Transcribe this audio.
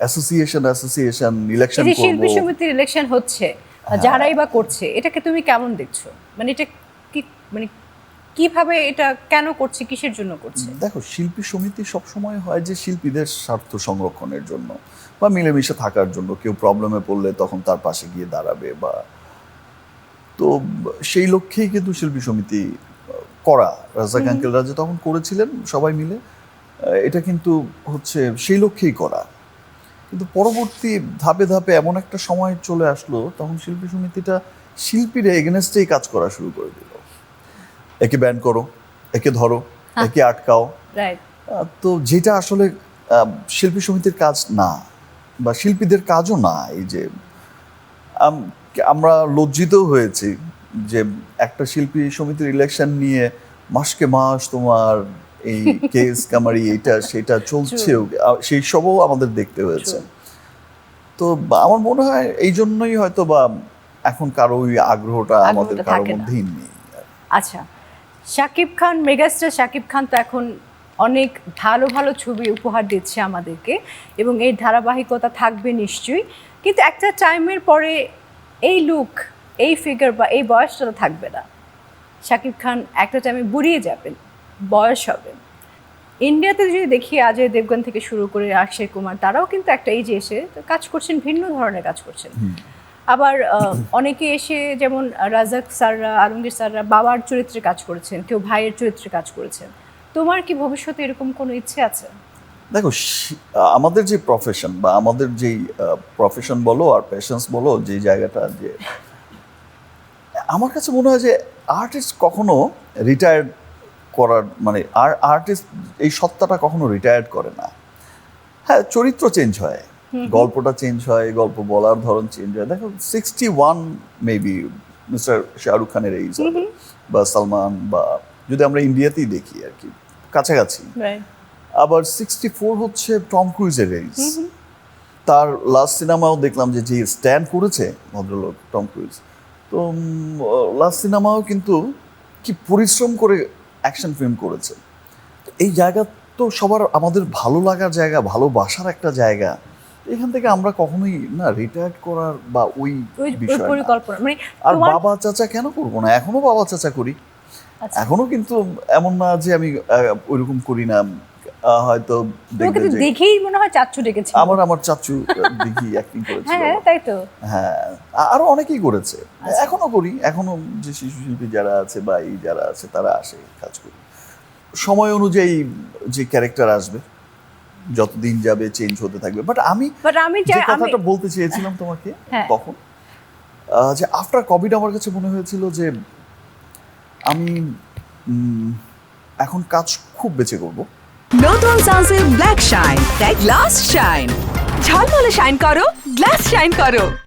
Association election এই যে করব। শিল্পী সমিতির ইলেকশন হচ্ছে, যারাই বা করছে, এটাকে তুমি কেমন দেখছো? মানে এটা কি, মানে কিভাবে এটা কেন করছে, কিসের জন্য করছে? দেখো, শিল্পী সমিতি সবসময় হয় যে শিল্পীদের স্বার্থ সংরক্ষণের জন্য বা মিলেমিশে থাকার জন্য। কেউ প্রবলেমে পড়লে তখন তার পাশে গিয়ে দাঁড়াবে, বা তো সেই লক্ষ্যেই কিন্তু শিল্পী সমিতি করা। রাজাক আঙ্কেল রাজা তখন করেছিলেন সবাই মিলে, এটা কিন্তু হচ্ছে সেই লক্ষ্যেই করা। কিন্তু পরবর্তী ধাপে ধাপে এমন একটা সময় চলে আসলো, তখন শিল্পী সমিতিটা শিল্পীরা এগেনস্টেই কাজ করা শুরু করে দিল। একে ব্যান করো, একে ধরো, একে আটকাও। রাইট। তো যেটা আসলে শিল্পী সমিতির কাজ না, বা শিল্পীদের কাজও না। এই যে আমরা লজ্জিত হয়েছি যে একটা শিল্পী সমিতির ইলেকশন নিয়ে মাসকে মাস তোমার এই কেস কামারি এটা সেটা চলছেও, সেই সবও আমাদের দেখতে হয়েছে। তো আমার মনে হয় এই জন্যই হয়তো বা এখন কারো ওই আগ্রহটা আমাদের কারোর মধ্যেই নেই। আচ্ছা, শাকিব খান, মেগাস্টার শাকিব খান তো এখন অনেক ভালো ভালো ছবি উপহার দিচ্ছে আমাদেরকে, এবং এই ধারাবাহিকতা থাকবে নিশ্চয়ই। কিন্তু একটা টাইমের পরে এই লুক, এই ফিগার বা এই বয়সটা তো থাকবে না। শাকিব খান একটা টাইমে বুড়িয়ে যাবেন, বয়স হবে। ইন্ডিয়াতে যদি দেখি, অজয় দেবগন থেকে শুরু করে অক্ষয় কুমার, তারাও কিন্তু একটা এজে এসে কাজ করছেন, ভিন্ন ধরনের কাজ করছেন। আবার অনেকে এসে, যেমন রাজাক স্যাররা, আলমগীর স্যাররা বাবার চরিত্রে কাজ করেছেন, কেউ ভাইয়ের চরিত্রে কাজ করেছেন। তোমার কি ভবিষ্যতে এরকম কোনো ইচ্ছে আছে? দেখো, আমাদের যে প্রফেশন বা আমাদের যেই প্রফেশন বলো আর প্যাশনস বলো, যে জায়গাটা, যে আমার কাছে মনে হয় যে আর্টিস্ট কখনো রিটায়ার্ড করার মানে আর্টিস্ট এই সত্তাটা কখনো রিটায়ার্ড করে না। হ্যাঁ, চরিত্র চেঞ্জ হয়, গল্পটা চেঞ্জ হয়, গল্প বলার ধরন চেঞ্জ হয়। দেখো 61 মেবি মিস্টার শাহরুখ খানের এইজ, বা সালমান, বা যদি আমরা ইন্ডিয়াতেই দেখি আর কি কাছাকাছি। আবার 64 হচ্ছে টম ক্রুজের এইজ। তার লাস্ট সিনেমাও দেখলাম যে স্ট্যান্ড করেছে ভদ্রলোক টম ক্রুজ। তো লাস্ট সিনেমাও কিন্তু কি পরিশ্রম করে অ্যাকশন ফিল্ম করেছে। তো এই জায়গা তো সবার আমাদের ভালো লাগার জায়গা, ভালোবাসার একটা জায়গা। এখান থেকে আমরা কখনোই না রিটায়ার্ড করার বা ওই বিষয় পরিকল্পনা মানে। আর বাবা চাচা কেন করবো না, এখনো বাবা চাচা করি। এখনো কিন্তু এমন না যে আমি ওইরকম করি না। হয়তো দেখেই মনে হয় চাচ্চু ডেকেছে। আমার চাচু দেখি অ্যাক্টিং করেছিল। হ্যাঁ, তাই তো। হ্যাঁ, আরো অনেকেই করেছে, এখনো করি। এখনো যে শিশু শিল্পী যারা আছে বা এই যারা আছে তারা আসে, কাজ করি। সময় অনুযায়ী যে ক্যারেক্টার আসবে, যতদিন যাবে চেঞ্জ হতে থাকবে। বাট আমি যে কথাটা বলতে চেয়েছিলাম তোমাকে তখন, যে আফটার কোভিড আমার কাছে মনে হয়েছিল যে আমি এখন কাজ খুব বেঁচে করবো। নতুন সানসিল্ক ব্ল্যাক শাইন, তাই গ্লাস শাইন। ঝলমলে শাইন করো, গ্লাস শাইন করো।